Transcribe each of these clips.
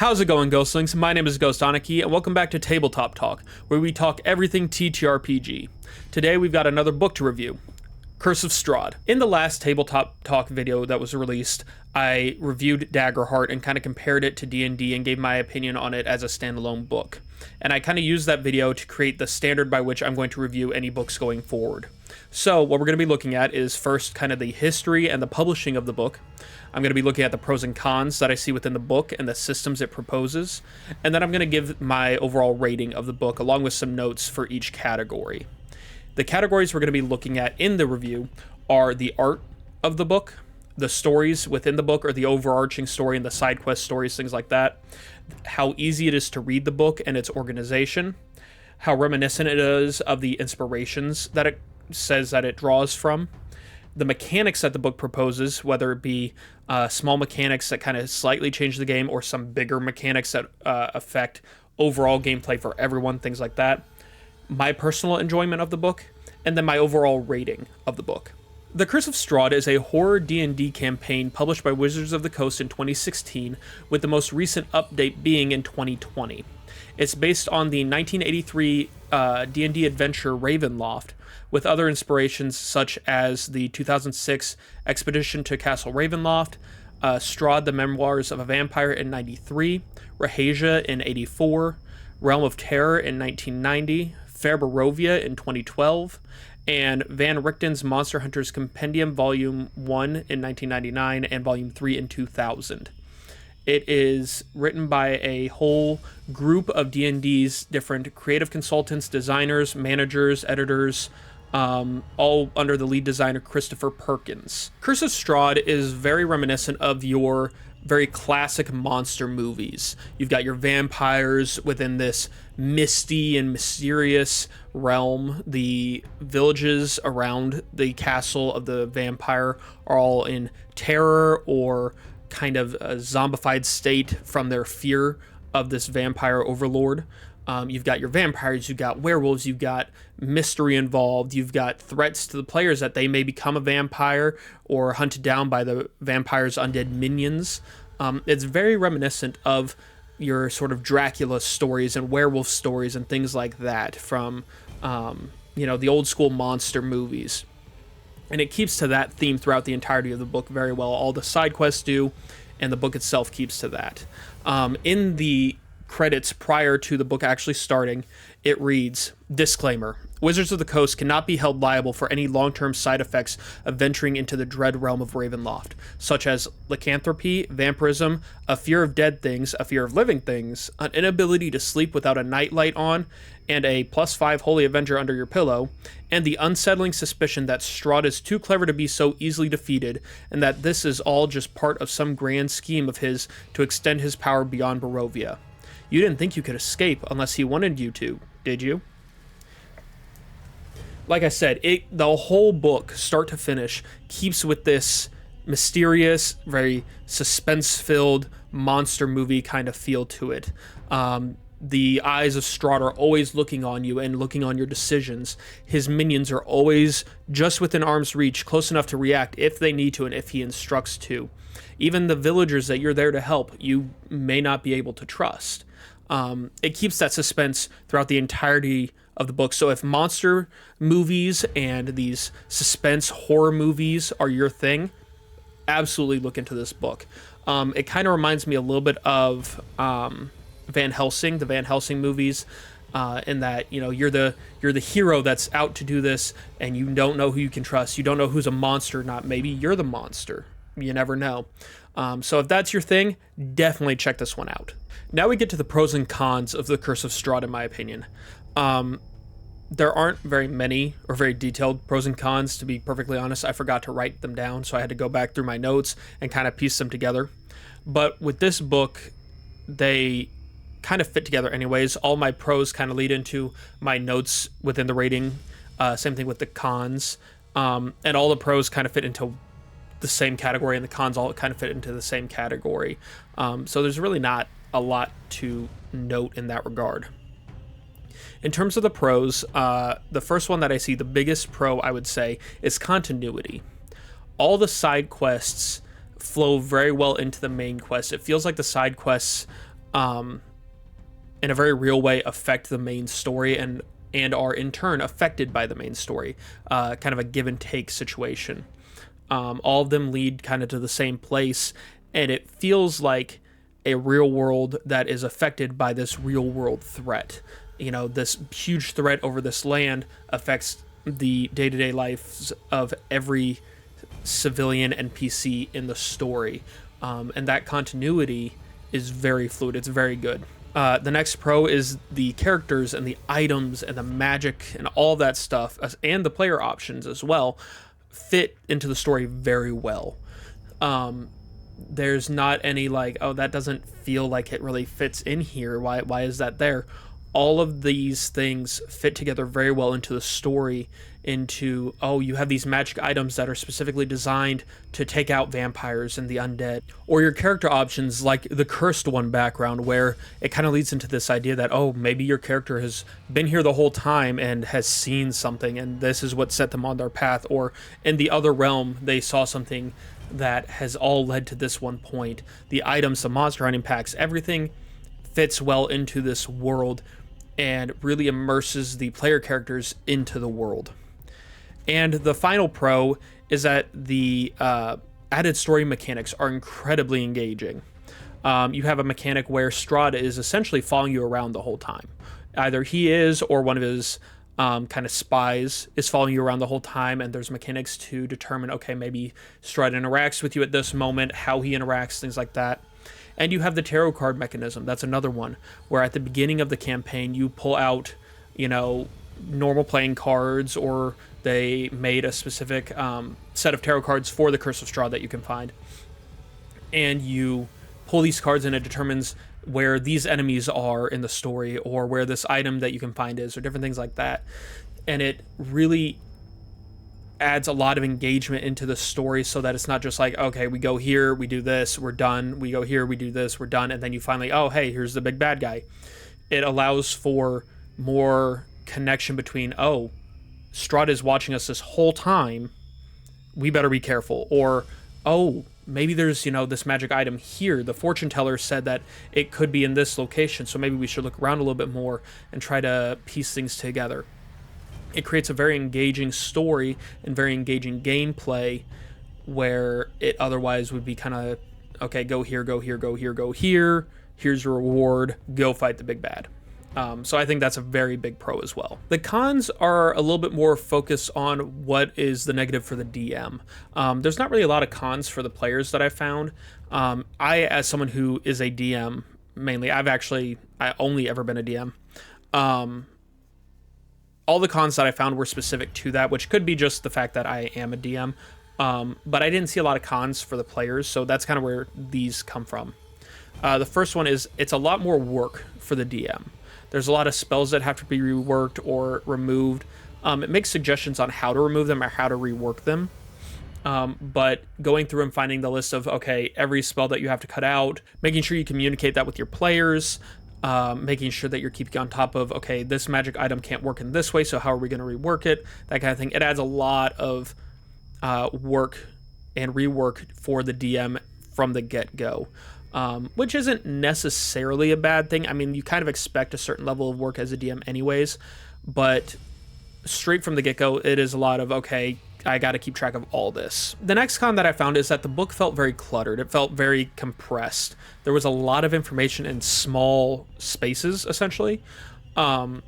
How's it going, Ghostlings? My name is Ghost Anarchy, and welcome back to Tabletop Talk, where we talk everything TTRPG. Today we've got another book to review, Curse of Strahd. In the last Tabletop Talk video that was released, I reviewed Daggerheart and kind of compared it to D&D and gave my opinion on it as a standalone book. And I kind of used that video to create the standard by which I'm going to review any books going forward. So what we're going to be looking at is first kind of the history and the publishing of the book. I'm going to be looking at the pros and cons that I see within the book and the systems it proposes. And then I'm going to give my overall rating of the book along with some notes for each category. The categories we're going to be looking at in the review are the art of the book, the stories within the book or the overarching story and the side quest stories, things like that, how easy it is to read the book and its organization, how reminiscent it is of the inspirations that it says that it draws from, the mechanics that the book proposes, whether it be small mechanics that kind of slightly change the game or some bigger mechanics that affect overall gameplay for everyone, things like that, my personal enjoyment of the book, and then my overall rating of the book. The Curse of Strahd is a horror D&D campaign published by Wizards of the Coast in 2016, with the most recent update being in 2020. It's based on the 1983 D&D adventure Ravenloft, with other inspirations such as the 2006 Expedition to Castle Ravenloft, Strahd: The Memoirs of a Vampire in 93, Rahasia in 84, Realm of Terror in 1990, Fair Barovia in 2012, and Van Richten's Monster Hunters Compendium Volume 1 in 1999 and Volume 3 in 2000. It is written by a whole group of D&D's different creative consultants, designers, managers, editors, all under the lead designer Christopher Perkins. Curse of Strahd is very reminiscent of your very classic monster movies. You've got your vampires within this misty and mysterious realm. The villages around the castle of the vampire are all in terror or kind of a zombified state from their fear of this vampire overlord. You've got your vampires, you've got werewolves, you've got mystery involved, you've got threats to the players that they may become a vampire or hunted down by the vampire's undead minions. It's very reminiscent of your sort of Dracula stories and werewolf stories and things like that from, the old school monster movies. And it keeps to that theme throughout the entirety of the book very well. All the side quests do, and the book itself keeps to that. In the credits prior to the book actually starting, it reads, "Disclaimer. Wizards of the Coast cannot be held liable for any long-term side effects of venturing into the dread realm of Ravenloft, such as lycanthropy, vampirism, a fear of dead things, a fear of living things, an inability to sleep without a nightlight on, and a +5 Holy Avenger under your pillow, and the unsettling suspicion that Strahd is too clever to be so easily defeated, and that this is all just part of some grand scheme of his to extend his power beyond Barovia. You didn't think you could escape unless he wanted you to, did you?" Like I said, the whole book, start to finish, keeps with this mysterious, very suspense-filled monster movie kind of feel to it. The eyes of Strahd are always looking on you and looking on your decisions. His minions are always just within arm's reach, close enough to react if they need to and if he instructs to. Even the villagers that you're there to help, you may not be able to trust. It keeps that suspense throughout the entirety of the book. So if monster movies and these suspense horror movies are your thing, absolutely look into this book. It kind of reminds me a little bit of Van Helsing, the Van Helsing movies, in that you're the hero that's out to do this, and you don't know who you can trust. You don't know who's a monster or not. Maybe you're the monster. You never know. So if that's your thing, definitely check this one out. Now we get to the pros and cons of the Curse of Strahd, in my opinion. There aren't very many or very detailed pros and cons, to be perfectly honest. I forgot to write them down, so I had to go back through my notes and kind of piece them together. But with this book, they kind of fit together anyways. All my pros kind of lead into my notes within the rating. Same thing with the cons. And all the pros kind of fit into the same category, and the cons all kind of fit into the same category. So there's really not a lot to note in that regard. In terms of the pros, the first one that I see, the biggest pro I would say, is continuity. All the side quests flow very well into the main quest. It feels like the side quests in a very real way affect the main story and are in turn affected by the main story, kind of a give and take situation. All of them lead kind of to the same place, and it feels like a real world that is affected by this real world threat. This huge threat over this land affects the day-to-day lives of every civilian NPC in the story, and that continuity is very fluid. It's very good. The next pro is the characters and the items and the magic and all that stuff, and the player options as well, fit into the story very well. There's not any like, oh, that doesn't feel like it really fits in here. Why is that there? All of these things fit together very well into the story, into, oh, you have these magic items that are specifically designed to take out vampires and the undead, or your character options like the Cursed One background, where it kind of leads into this idea that, oh, maybe your character has been here the whole time and has seen something, and this is what set them on their path, or in the other realm, they saw something that has all led to this one point. The items, the monster hunting packs, everything fits well into this world and really immerses the player characters into the world. And the final pro is that the added story mechanics are incredibly engaging. You have a mechanic where Strahd is essentially following you around the whole time. Either he is, or one of his kind of spies is following you around the whole time, and there's mechanics to determine, okay, maybe Strahd interacts with you at this moment, how he interacts, things like that. And you have the tarot card mechanism. That's another one, where at the beginning of the campaign, you pull out, normal playing cards, or they made a specific set of tarot cards for the Curse of Strahd that you can find. And you pull these cards, and it determines where these enemies are in the story, or where this item that you can find is, or different things like that. And it really adds a lot of engagement into the story, so that it's not just like, okay, we go here, we do this, we're done. We go here, we do this, we're done. And then you finally, oh, hey, here's the big bad guy. It allows for more connection between, oh, Strahd is watching us this whole time, we better be careful. Or, oh, maybe there's, this magic item here. The fortune teller said that it could be in this location, so maybe we should look around a little bit more and try to piece things together. It creates a very engaging story and very engaging gameplay, where it otherwise would be kind of, okay, go here, go here, go here, go here. Here's your reward. Go fight the big bad. So I think that's a very big pro as well. The cons are a little bit more focused on what is the negative for the DM. There's not really a lot of cons for the players that I found. I, as someone who is a DM, mainly, I only ever been a DM. All the cons that I found were specific to that, which could be just the fact that I am a DM. But I didn't see a lot of cons for the players, so that's kind of where these come from. The first one is, it's a lot more work for the DM. There's a lot of spells that have to be reworked or removed. It makes suggestions on how to remove them or how to rework them. But going through and finding the list of, okay, every spell that you have to cut out, making sure you communicate that with your players, making sure that you're keeping on top of, okay, this magic item can't work in this way, so how are we going to rework it? That kind of thing. It adds a lot of work and rework for the DM from the get-go. Which isn't necessarily a bad thing. I mean, you kind of expect a certain level of work as a DM anyways, but straight from the get-go, it is a lot of, okay, I got to keep track of all this. The next con that I found is that the book felt very cluttered. It felt very compressed. There was a lot of information in small spaces, essentially. And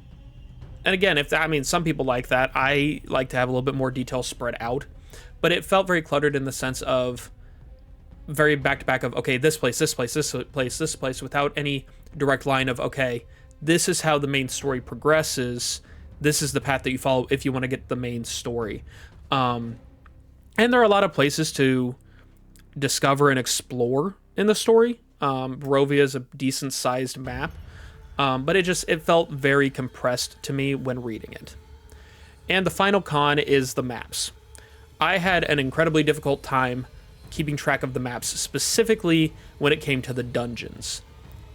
again, some people like that. I like to have a little bit more detail spread out, but it felt very cluttered in the sense of very back-to-back of, okay, this place, this place, this place, this place, without any direct line of, okay, this is how the main story progresses. This is the path that you follow if you want to get the main story. And there are a lot of places to discover and explore in the story. Barovia is a decent-sized map, but it felt very compressed to me when reading it. And the final con is the maps. I had an incredibly difficult time keeping track of the maps, specifically when it came to the dungeons.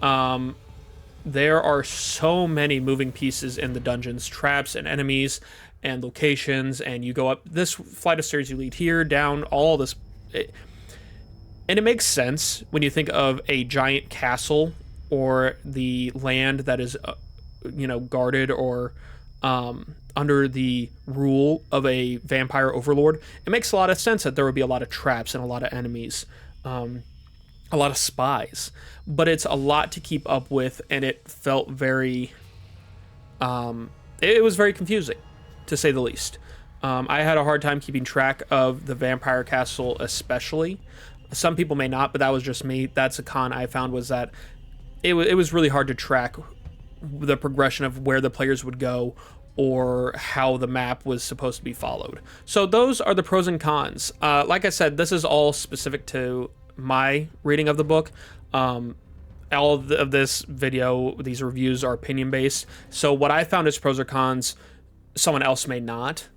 There are so many moving pieces in the dungeons, traps and enemies and locations, and you go up this flight of stairs, you lead here, down, all this. And it makes sense when you think of a giant castle or the land that is, guarded or under the rule of a vampire overlord, it makes a lot of sense that there would be a lot of traps and a lot of enemies, a lot of spies. But it's a lot to keep up with, and it felt very... it was very confusing, to say the least. I had a hard time keeping track of the vampire castle especially. Some people may not, but that was just me. That's a con I found, was that it was really hard to track the progression of where the players would go or how the map was supposed to be followed. So those are the pros and cons. Like I said, this is all specific to my reading of the book. All of this video, these reviews are opinion based. So what I found as pros or cons, someone else may not.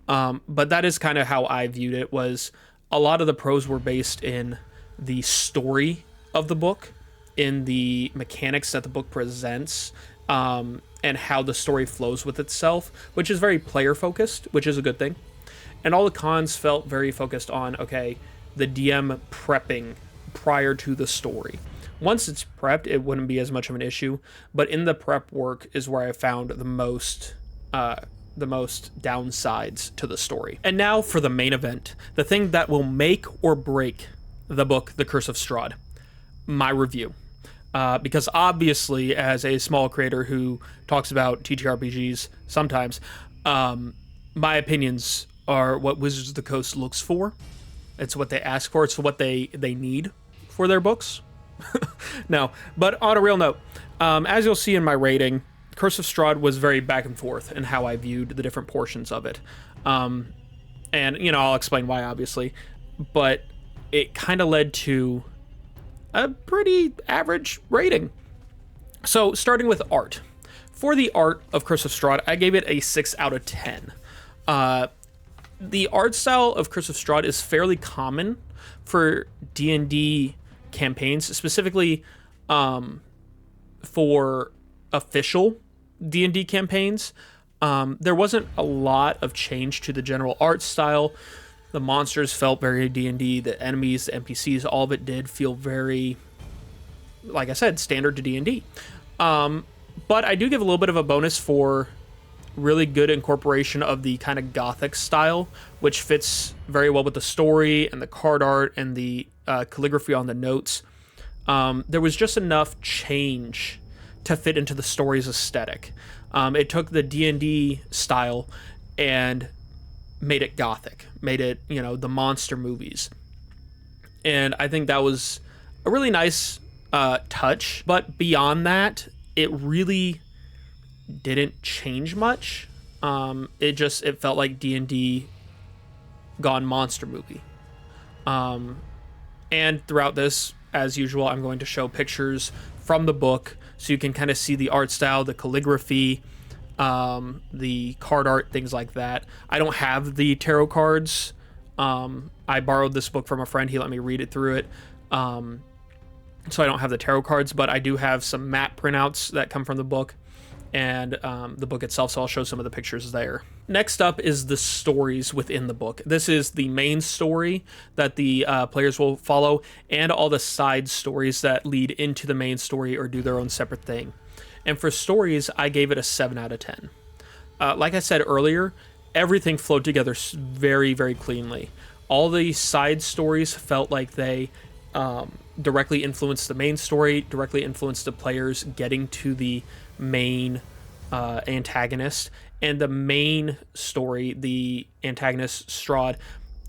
But that is kind of how I viewed it. Was a lot of the pros were based in the story of the book, in the mechanics that the book presents, and how the story flows with itself, which is very player focused, which is a good thing. And all the cons felt very focused on, okay, the DM prepping prior to the story. Once it's prepped, it wouldn't be as much of an issue, but in the prep work is where I found the most downsides to the story. And now for the main event, the thing that will make or break the book, The Curse of Strahd, my review. Because obviously, as a small creator who talks about TTRPGs sometimes, my opinions are what Wizards of the Coast looks for. It's what they ask for. It's what they need for their books. No, but on a real note, as you'll see in my rating, Curse of Strahd was very back and forth in how I viewed the different portions of it. And, I'll explain why, obviously. But it kind of led to a pretty average rating. So, starting with art. For the art of Curse of Strahd, I gave it a 6 out of 10. The art style of Curse of Strahd is fairly common for D&D campaigns, specifically for official D&D campaigns. There wasn't a lot of change to the general art style. The monsters felt very D&D, the enemies, the NPCs, all of it did feel very, like I said, standard to D&D. But I do give a little bit of a bonus for really good incorporation of the kind of gothic style, which fits very well with the story and the card art and the calligraphy on the notes. There was just enough change to fit into the story's aesthetic. It took the D&D style and made it gothic, made it, the monster movies. And I think that was a really nice touch. But beyond that, it really didn't change much. It felt like D&D gone monster movie. And throughout this, as usual, I'm going to show pictures from the book so you can kind of see the art style, the calligraphy, the card art, things like that. I don't have the tarot cards. I borrowed this book from a friend. He let me read it through it. So I don't have the tarot cards, but I do have some map printouts that come from the book and the book itself, so I'll show some of the pictures there. Next up is the stories within the book. This is the main story that the players will follow, and all the side stories that lead into the main story or do their own separate thing. And for stories, I gave it a 7 out of 10. Like I said earlier, everything flowed together very, very cleanly. All the side stories felt like they directly influenced the main story, directly influenced the players getting to the main antagonist. And the main story, the antagonist Strahd,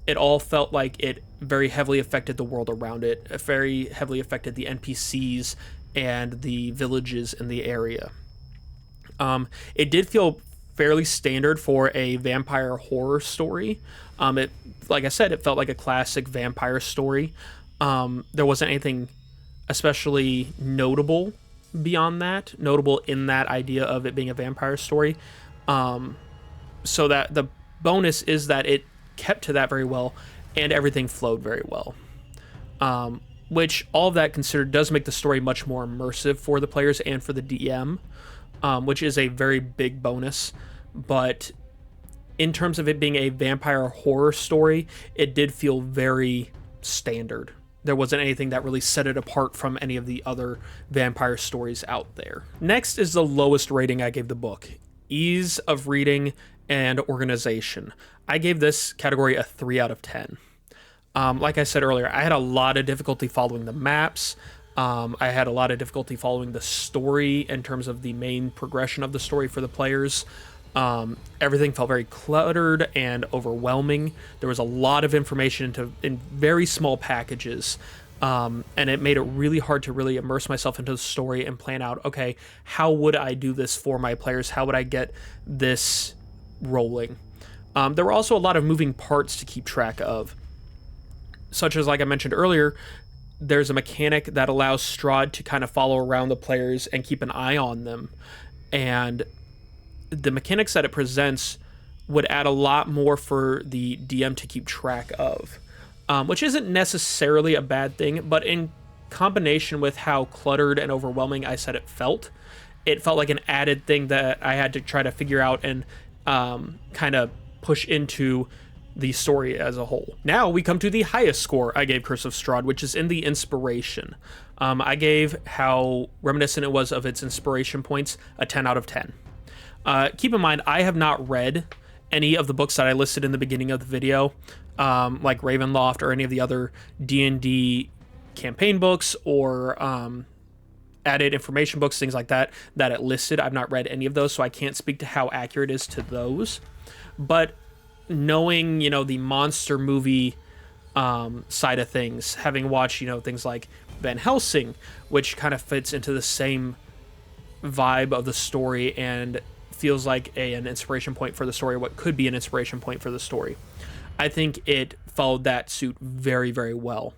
it all felt like it very heavily affected the world around it. It very heavily affected the NPCs and the villages in the area. It did feel fairly standard for a vampire horror story. Like I said, it felt like a classic vampire story. There wasn't anything especially notable beyond that, notable in that idea of it being a vampire story. So that the bonus is that it kept to that very well, and everything flowed very well. Which, all of that considered, does make the story much more immersive for the players and for the DM, which is a very big bonus. But in terms of it being a vampire horror story, it did feel very standard there wasn't anything that really set it apart from any of the other vampire stories out there. Next is the lowest rating I gave the book: ease of reading and organization. I gave this category a 3 out of 10. Like I said earlier, I had a lot of difficulty following the maps. I had a lot of difficulty following the story in terms of the main progression of the story for the players. Everything felt very cluttered and overwhelming. There was a lot of information in very small packages, and it made it really hard to really immerse myself into the story and plan out, okay, how would I do this for my players? How would I get this rolling? There were also a lot of moving parts to keep track of, such as, like I mentioned earlier, there's a mechanic that allows Strahd to kind of follow around the players and keep an eye on them. And the mechanics that it presents would add a lot more for the DM to keep track of, which isn't necessarily a bad thing, but in combination with how cluttered and overwhelming I said it felt like an added thing that I had to try to figure out and kind of push into the story as a whole. Now we come to the highest score I gave Curse of Strahd, which is in the inspiration. I gave how reminiscent it was of its inspiration points a 10 out of 10. Keep in mind, I have not read any of the books that I listed in the beginning of the video, like Ravenloft or any of the other D&D campaign books or added information books, things like that it listed. I've not read any of those, so I can't speak to how accurate it is to those. But knowing, the monster movie side of things, having watched, things like Van Helsing, which kind of fits into the same vibe of the story and feels like an inspiration point for the story, what could be an inspiration point for the story. I think it followed that suit very, very well.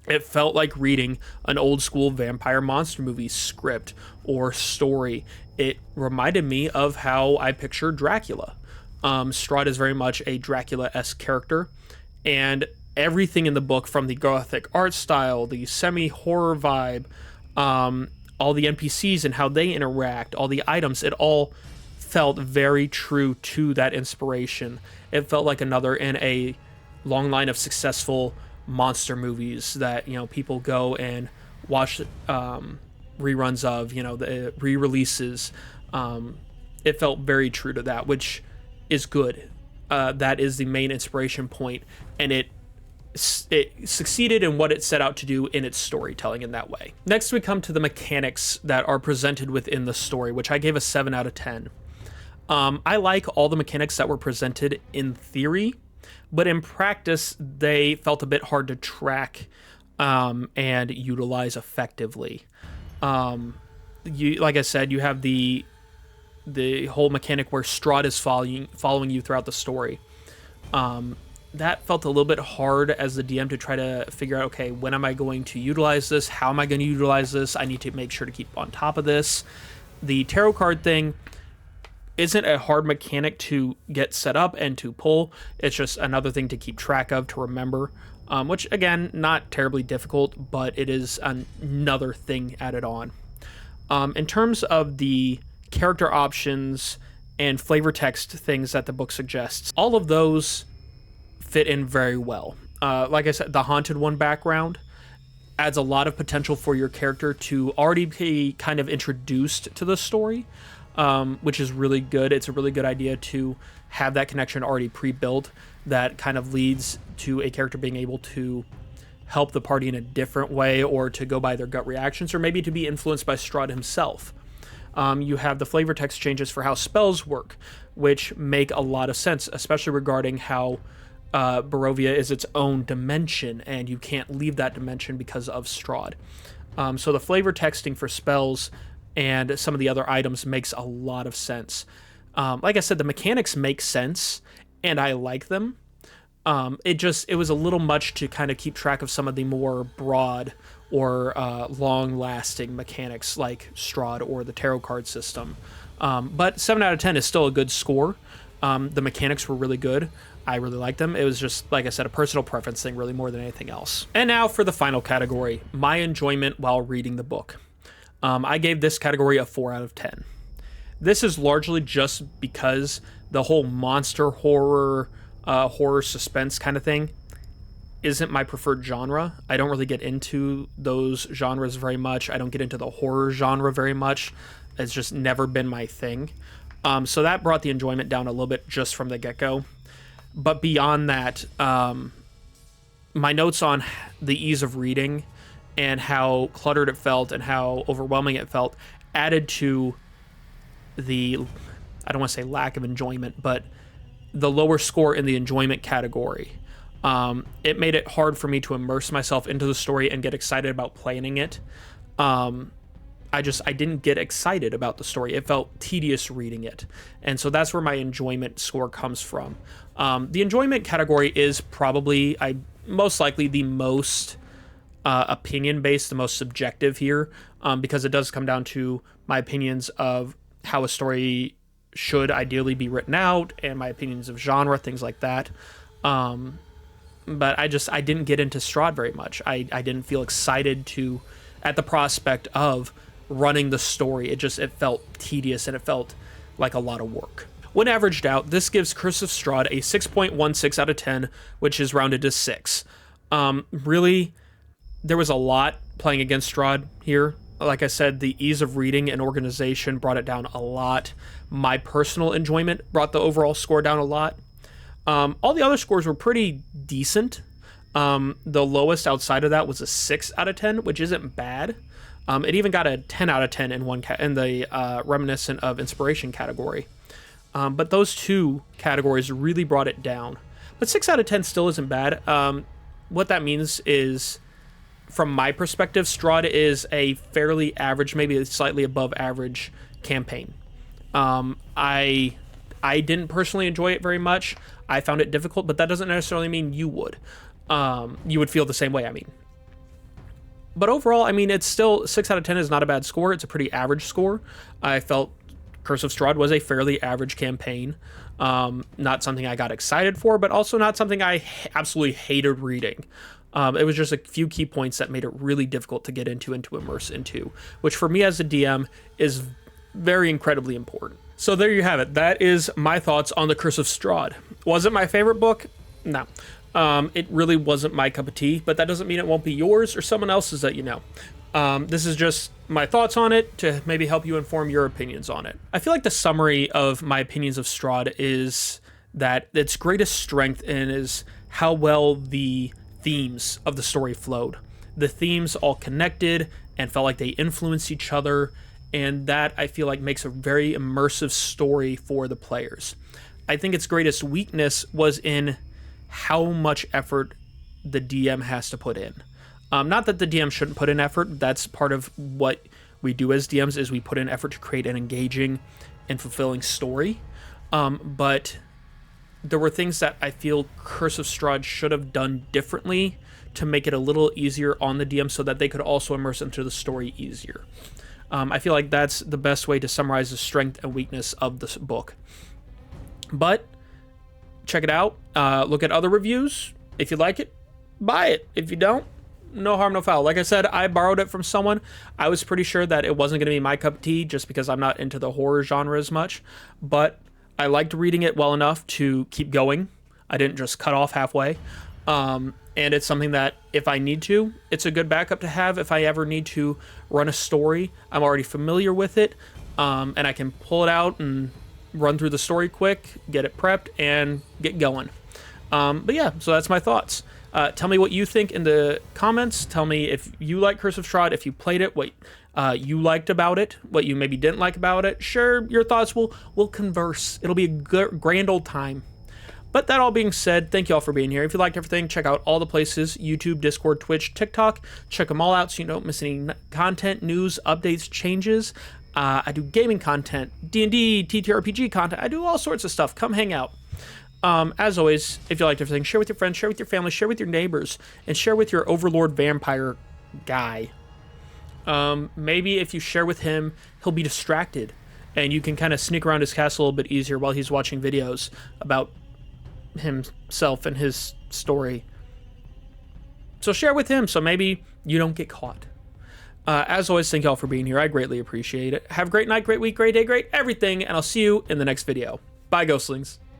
It felt like reading an old school vampire monster movie script or story. It reminded me of how I picture Dracula. Strahd is very much a Dracula-esque character, and everything in the book, from the gothic art style, the semi-horror vibe, all the NPCs and how they interact, all the items, it all felt very true to that inspiration. It felt like another in a long line of successful monster movies that, people go and watch reruns of, the re-releases. It felt very true to that, which is good. That is the main inspiration point, and it succeeded in what it set out to do in its storytelling in that way. Next, we come to the mechanics that are presented within the story, which I gave a 7 out of 10. I like all the mechanics that were presented in theory, but in practice, they felt a bit hard to track and utilize effectively. Like I said, you have the whole mechanic where Strahd is following you throughout the story. That felt a little bit hard as the DM to try to figure out, okay, when am I going to utilize this? How am I going to utilize this? I need to make sure to keep on top of this. The tarot card thing isn't a hard mechanic to get set up and to pull. It's just another thing to keep track of, to remember, which, again, not terribly difficult, but it is another thing added on. In terms of the character options and flavor text things that the book suggests, all of those fit in very well. Like I said, the Haunted One background adds a lot of potential for your character to already be kind of introduced to the story, which is really good. It's a really good idea to have that connection already pre-built that kind of leads to a character being able to help the party in a different way, or to go by their gut reactions, or maybe to be influenced by Strahd himself. You have the flavor text changes for how spells work, which make a lot of sense, especially regarding how Barovia is its own dimension, and you can't leave that dimension because of Strahd. So the flavor texting for spells and some of the other items makes a lot of sense. Like I said, the mechanics make sense, and I like them. It was a little much to kind of keep track of some of the more broad or long-lasting mechanics like Strahd or the tarot card system. But 7 out of 10 is still a good score. The mechanics were really good. I really liked them. It was just, like I said, a personal preference thing, really, more than anything else. And now for the final category, my enjoyment while reading the book. I gave this category a 4 out of 10. This is largely just because the whole monster horror, horror suspense kind of thing isn't my preferred genre. I don't really get into those genres very much. I don't get into the horror genre very much. It's just never been my thing. So that brought the enjoyment down a little bit just from the get-go. But beyond that, my notes on the ease of reading and how cluttered it felt and how overwhelming it felt added to the, I don't want to say lack of enjoyment, but the lower score in the enjoyment category. It made it hard for me to immerse myself into the story and get excited about playing it. I didn't get excited about the story. It felt tedious reading it. And so that's where my enjoyment score comes from. The enjoyment category is probably, most likely the most opinion-based, the most subjective here, because it does come down to my opinions of how a story should ideally be written out and my opinions of genre, things like that. But I didn't get into Strahd very much. I didn't feel excited at the prospect of running the story. It felt tedious and it felt like a lot of work. When averaged out, this gives Curse of Strahd a 6.16 out of 10, which is rounded to 6. Really, there was a lot playing against Strahd here. Like I said, the ease of reading and organization brought it down a lot. My personal enjoyment brought the overall score down a lot. All the other scores were pretty decent. The lowest outside of that was a 6 out of 10, which isn't bad. It even got a 10 out of 10 in the reminiscent of inspiration category. But those two categories really brought it down. But 6 out of 10 still isn't bad. What that means is, from my perspective, Strahd is a fairly average, maybe slightly above average campaign. I didn't personally enjoy it very much. I found it difficult, but that doesn't necessarily mean you would. You would feel the same way, I mean. But overall, I mean, it's still 6 out of 10 is not a bad score. It's a pretty average score. I felt Curse of Strahd was a fairly average campaign. Not something I got excited for, but also not something I absolutely hated reading. It was just a few key points that made it really difficult to get into and to immerse into, which for me as a DM is very incredibly important. So there you have it. That is my thoughts on the Curse of Strahd. Was it my favorite book? No. It really wasn't my cup of tea, but that doesn't mean it won't be yours or someone else's that you know. This is just my thoughts on it to maybe help you inform your opinions on it. I feel like the summary of my opinions of Strahd is that its greatest strength is how well the themes of the story flowed. The themes all connected and felt like they influenced each other, and that I feel like makes a very immersive story for the players. I think its greatest weakness was in how much effort the DM has to put in. Not that the DM shouldn't put in effort. That's part of what we do as DMs, is we put in effort to create an engaging and fulfilling story. But there were things that I feel Curse of Strahd should have done differently to make it a little easier on the DM so that they could also immerse into the story easier. I feel like that's the best way to summarize the strength and weakness of this book. But check it out. Look at other reviews. If you like it, buy it. If you don't, no harm, no foul. Like I said, I borrowed it from someone. I was pretty sure that it wasn't going to be my cup of tea just because I'm not into the horror genre as much. But I liked reading it well enough to keep going. I didn't just cut off halfway. And it's something that if I need to, it's a good backup to have if I ever need to run a story. I'm already familiar with it, and I can pull it out and run through the story quick, get it prepped, and get going. But yeah, so that's my thoughts. Tell me what you think in the comments. Tell me if you like Curse of Strahd, if you played it, what you liked about it, what you maybe didn't like about it. Share your thoughts. We'll converse. It'll be a grand old time. But that all being said, thank you all for being here. If you liked everything, check out all the places: YouTube, Discord, Twitch, TikTok. Check them all out so you don't miss any content, news, updates, changes. I do gaming content, D&D, TTRPG content. I do all sorts of stuff. Come hang out. As always, if you liked everything, share with your friends, share with your family, share with your neighbors, and share with your overlord vampire guy. Maybe if you share with him, he'll be distracted, and you can kind of sneak around his castle a little bit easier while he's watching videos about himself and his story. So share with him so maybe you don't get caught. As always, thank you all for being here. I greatly appreciate it. Have a great night, great week, great day, great everything, and I'll see you in the next video. Bye, Ghostlings.